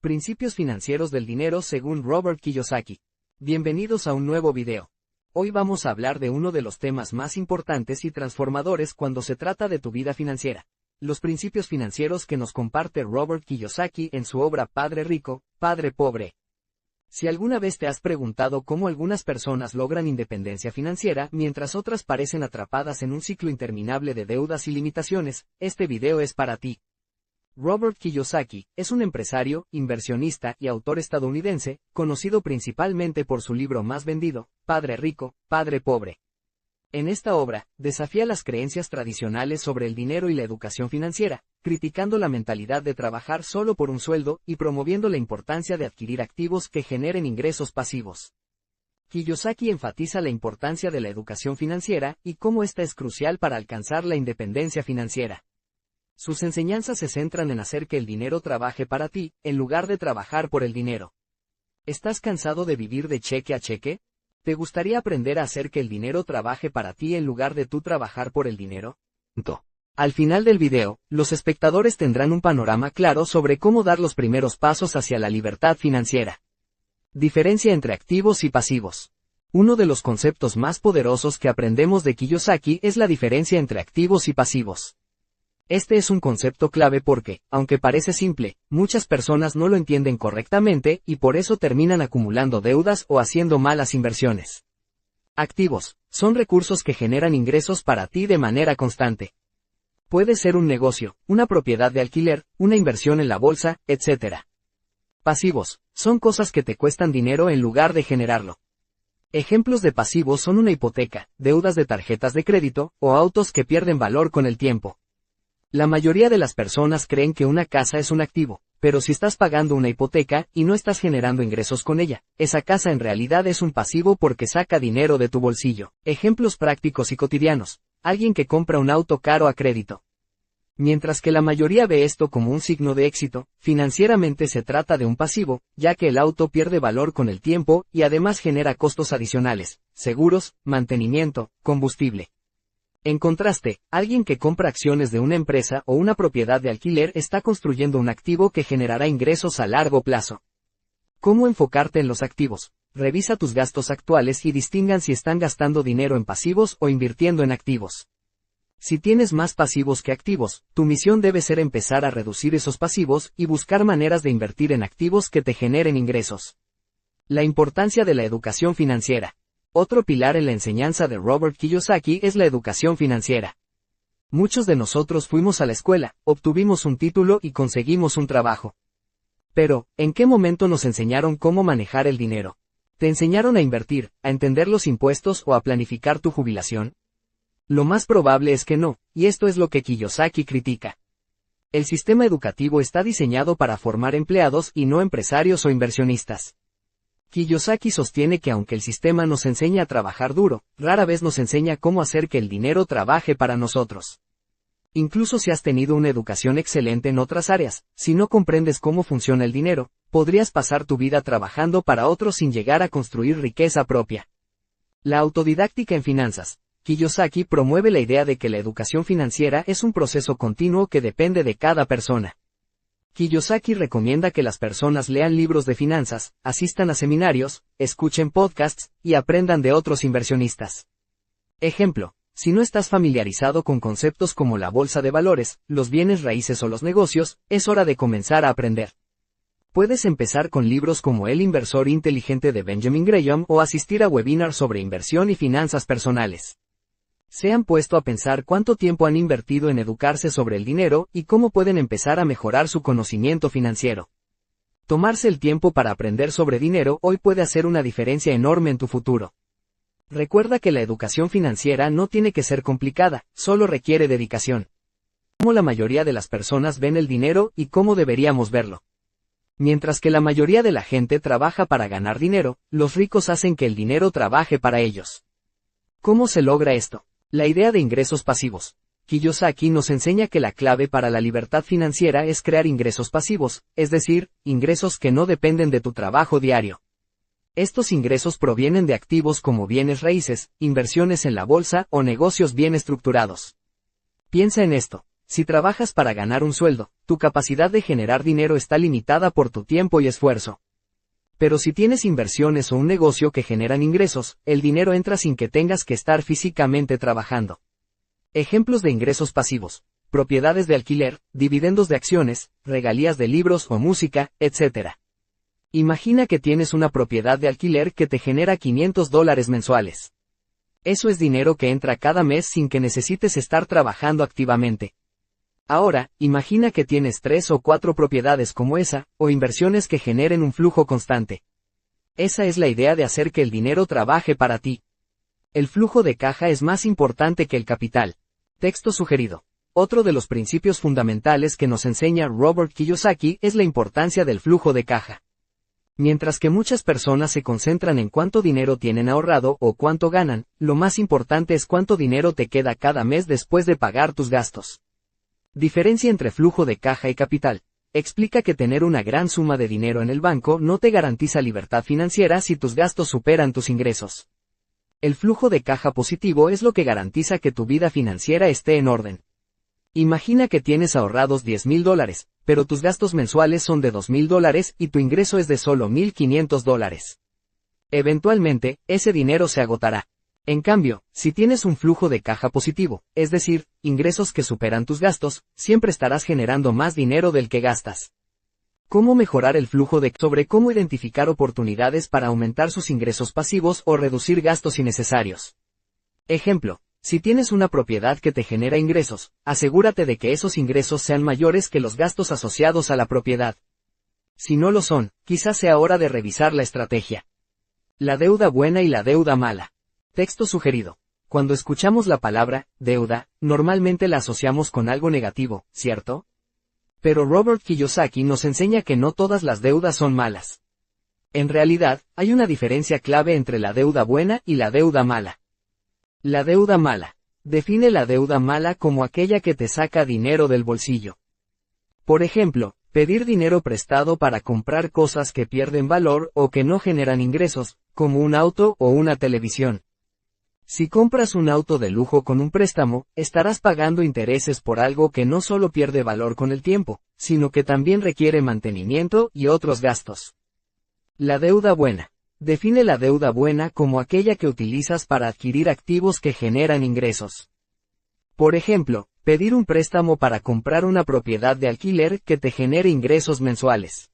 Principios financieros del dinero según Robert Kiyosaki. Bienvenidos a un nuevo video. Hoy vamos a hablar de uno de los temas más importantes y transformadores cuando se trata de tu vida financiera. Los principios financieros que nos comparte Robert Kiyosaki en su obra Padre Rico, Padre Pobre. Si alguna vez te has preguntado cómo algunas personas logran independencia financiera mientras otras parecen atrapadas en un ciclo interminable de deudas y limitaciones, este video es para ti. Robert Kiyosaki es un empresario, inversionista y autor estadounidense, conocido principalmente por su libro más vendido, Padre Rico, Padre Pobre. En esta obra, desafía las creencias tradicionales sobre el dinero y la educación financiera, criticando la mentalidad de trabajar solo por un sueldo y promoviendo la importancia de adquirir activos que generen ingresos pasivos. Kiyosaki enfatiza la importancia de la educación financiera y cómo esta es crucial para alcanzar la independencia financiera. Sus enseñanzas se centran en hacer que el dinero trabaje para ti, en lugar de trabajar por el dinero. ¿Estás cansado de vivir de cheque a cheque? ¿Te gustaría aprender a hacer que el dinero trabaje para ti en lugar de tú trabajar por el dinero? Al final del video, los espectadores tendrán un panorama claro sobre cómo dar los primeros pasos hacia la libertad financiera. Diferencia entre activos y pasivos. Uno de los conceptos más poderosos que aprendemos de Kiyosaki es la diferencia entre activos y pasivos. Este es un concepto clave porque, aunque parece simple, muchas personas no lo entienden correctamente y por eso terminan acumulando deudas o haciendo malas inversiones. Activos son recursos que generan ingresos para ti de manera constante. Puede ser un negocio, una propiedad de alquiler, una inversión en la bolsa, etc. Pasivos son cosas que te cuestan dinero en lugar de generarlo. Ejemplos de pasivos son una hipoteca, deudas de tarjetas de crédito o autos que pierden valor con el tiempo. La mayoría de las personas creen que una casa es un activo, pero si estás pagando una hipoteca y no estás generando ingresos con ella, esa casa en realidad es un pasivo porque saca dinero de tu bolsillo. Ejemplos prácticos y cotidianos. Alguien que compra un auto caro a crédito. Mientras que la mayoría ve esto como un signo de éxito, financieramente se trata de un pasivo, ya que el auto pierde valor con el tiempo y además genera costos adicionales, seguros, mantenimiento, combustible. En contraste, alguien que compra acciones de una empresa o una propiedad de alquiler está construyendo un activo que generará ingresos a largo plazo. ¿Cómo enfocarte en los activos? Revisa tus gastos actuales y distingan si están gastando dinero en pasivos o invirtiendo en activos. Si tienes más pasivos que activos, tu misión debe ser empezar a reducir esos pasivos y buscar maneras de invertir en activos que te generen ingresos. La importancia de la educación financiera. Otro pilar en la enseñanza de Robert Kiyosaki es la educación financiera. Muchos de nosotros fuimos a la escuela, obtuvimos un título y conseguimos un trabajo. Pero, ¿en qué momento nos enseñaron cómo manejar el dinero? ¿Te enseñaron a invertir, a entender los impuestos o a planificar tu jubilación? Lo más probable es que no, y esto es lo que Kiyosaki critica. El sistema educativo está diseñado para formar empleados y no empresarios o inversionistas. Kiyosaki sostiene que aunque el sistema nos enseña a trabajar duro, rara vez nos enseña cómo hacer que el dinero trabaje para nosotros. Incluso si has tenido una educación excelente en otras áreas, si no comprendes cómo funciona el dinero, podrías pasar tu vida trabajando para otros sin llegar a construir riqueza propia. La autodidáctica en finanzas. Kiyosaki promueve la idea de que la educación financiera es un proceso continuo que depende de cada persona. Kiyosaki recomienda que las personas lean libros de finanzas, asistan a seminarios, escuchen podcasts, y aprendan de otros inversionistas. Ejemplo, si no estás familiarizado con conceptos como la bolsa de valores, los bienes raíces o los negocios, es hora de comenzar a aprender. Puedes empezar con libros como El inversor inteligente de Benjamin Graham o asistir a webinars sobre inversión y finanzas personales. ¿Se han puesto a pensar cuánto tiempo han invertido en educarse sobre el dinero y cómo pueden empezar a mejorar su conocimiento financiero? Tomarse el tiempo para aprender sobre dinero hoy puede hacer una diferencia enorme en tu futuro. Recuerda que la educación financiera no tiene que ser complicada, solo requiere dedicación. ¿Cómo la mayoría de las personas ven el dinero y cómo deberíamos verlo? Mientras que la mayoría de la gente trabaja para ganar dinero, los ricos hacen que el dinero trabaje para ellos. ¿Cómo se logra esto? La idea de ingresos pasivos. Kiyosaki nos enseña que la clave para la libertad financiera es crear ingresos pasivos, es decir, ingresos que no dependen de tu trabajo diario. Estos ingresos provienen de activos como bienes raíces, inversiones en la bolsa o negocios bien estructurados. Piensa en esto. Si trabajas para ganar un sueldo, tu capacidad de generar dinero está limitada por tu tiempo y esfuerzo. Pero si tienes inversiones o un negocio que generan ingresos, el dinero entra sin que tengas que estar físicamente trabajando. Ejemplos de ingresos pasivos: propiedades de alquiler, dividendos de acciones, regalías de libros o música, etc. Imagina que tienes una propiedad de alquiler que te genera $500 mensuales. Eso es dinero que entra cada mes sin que necesites estar trabajando activamente. Ahora, imagina que tienes 3 o 4 propiedades como esa, o inversiones que generen un flujo constante. Esa es la idea de hacer que el dinero trabaje para ti. El flujo de caja es más importante que el capital. Texto sugerido. Otro de los principios fundamentales que nos enseña Robert Kiyosaki es la importancia del flujo de caja. Mientras que muchas personas se concentran en cuánto dinero tienen ahorrado o cuánto ganan, lo más importante es cuánto dinero te queda cada mes después de pagar tus gastos. Diferencia entre flujo de caja y capital. Explica que tener una gran suma de dinero en el banco no te garantiza libertad financiera si tus gastos superan tus ingresos. El flujo de caja positivo es lo que garantiza que tu vida financiera esté en orden. Imagina que tienes ahorrados $10,000, pero tus gastos mensuales son de $2,000 y tu ingreso es de solo $1,500. Eventualmente, ese dinero se agotará. En cambio, si tienes un flujo de caja positivo, es decir, ingresos que superan tus gastos, siempre estarás generando más dinero del que gastas. ¿Cómo mejorar el flujo de caja? Sobre cómo identificar oportunidades para aumentar sus ingresos pasivos o reducir gastos innecesarios. Ejemplo: si tienes una propiedad que te genera ingresos, asegúrate de que esos ingresos sean mayores que los gastos asociados a la propiedad. Si no lo son, quizás sea hora de revisar la estrategia. La deuda buena y la deuda mala. Texto sugerido. Cuando escuchamos la palabra deuda, normalmente la asociamos con algo negativo, ¿cierto? Pero Robert Kiyosaki nos enseña que no todas las deudas son malas. En realidad, hay una diferencia clave entre la deuda buena y la deuda mala. La deuda mala. Define la deuda mala como aquella que te saca dinero del bolsillo. Por ejemplo, pedir dinero prestado para comprar cosas que pierden valor o que no generan ingresos, como un auto o una televisión. Si compras un auto de lujo con un préstamo, estarás pagando intereses por algo que no solo pierde valor con el tiempo, sino que también requiere mantenimiento y otros gastos. La deuda buena. Define la deuda buena como aquella que utilizas para adquirir activos que generan ingresos. Por ejemplo, pedir un préstamo para comprar una propiedad de alquiler que te genere ingresos mensuales.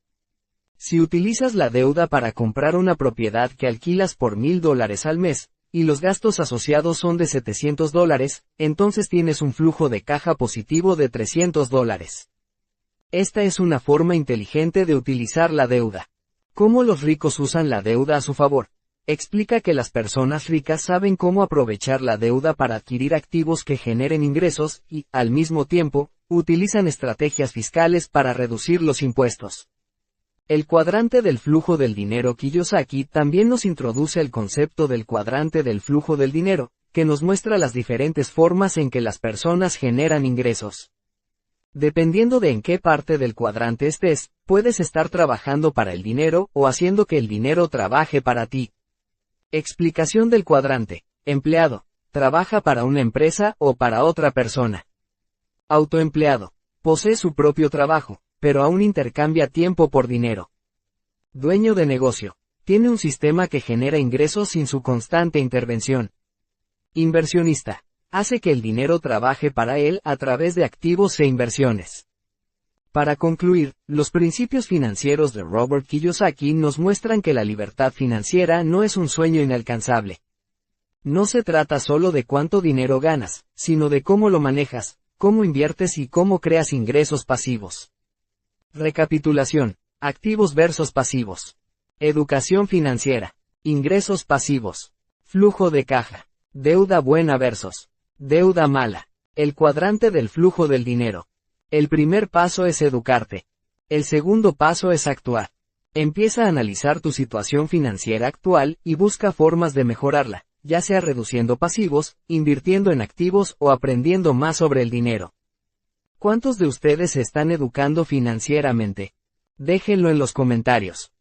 Si utilizas la deuda para comprar una propiedad que alquilas por $1,000 al mes, y los gastos asociados son de $700, entonces tienes un flujo de caja positivo de $300. Esta es una forma inteligente de utilizar la deuda. ¿Cómo los ricos usan la deuda a su favor? Explica que las personas ricas saben cómo aprovechar la deuda para adquirir activos que generen ingresos y, al mismo tiempo, utilizan estrategias fiscales para reducir los impuestos. El cuadrante del flujo del dinero Kiyosaki también nos introduce el concepto del cuadrante del flujo del dinero, que nos muestra las diferentes formas en que las personas generan ingresos. Dependiendo de en qué parte del cuadrante estés, puedes estar trabajando para el dinero o haciendo que el dinero trabaje para ti. Explicación del cuadrante. Empleado. Trabaja para una empresa o para otra persona. Autoempleado. Posee su propio trabajo, pero aún intercambia tiempo por dinero. Dueño de negocio. Tiene un sistema que genera ingresos sin su constante intervención. Inversionista. Hace que el dinero trabaje para él a través de activos e inversiones. Para concluir, los principios financieros de Robert Kiyosaki nos muestran que la libertad financiera no es un sueño inalcanzable. No se trata solo de cuánto dinero ganas, sino de cómo lo manejas, cómo inviertes y cómo creas ingresos pasivos. Recapitulación. Activos versus pasivos. Educación financiera. Ingresos pasivos. Flujo de caja. Deuda buena versus deuda mala. El cuadrante del flujo del dinero. El primer paso es educarte. El segundo paso es actuar. Empieza a analizar tu situación financiera actual y busca formas de mejorarla, ya sea reduciendo pasivos, invirtiendo en activos o aprendiendo más sobre el dinero. ¿Cuántos de ustedes se están educando financieramente? Déjenlo en los comentarios.